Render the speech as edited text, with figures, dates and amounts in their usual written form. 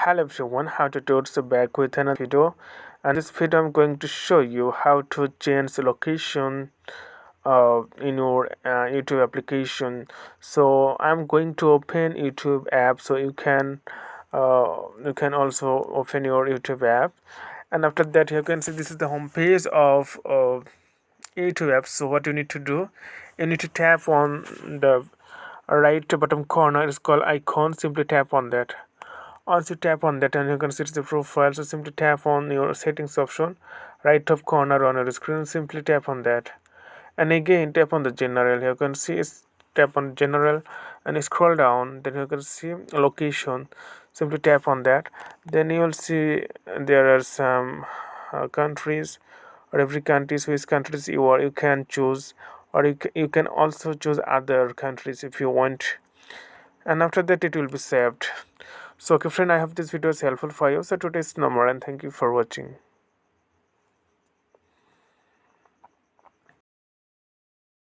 Hello everyone, how to do so back with another video. And this video I'm going to show you how to change the location in your YouTube application. So I'm going to open YouTube app, so you can also open your YouTube app. And after that you can see this is the home page of YouTube app. So what you need to do, you need to tap on the right bottom corner. It's called icon. Simply tap on that. Once you tap on that, and you can see the profile, so simply tap on your settings option, right top corner on your screen. Simply tap on that, and again tap on the general. You can see tap on general and scroll down. Then you can see location. Simply tap on that. Then you will see there are some countries, or every countries which countries you can choose, or you can also choose other countries if you want, and after that it will be saved. So okay friend, I hope this video is helpful for you. So today's number, and thank you for watching.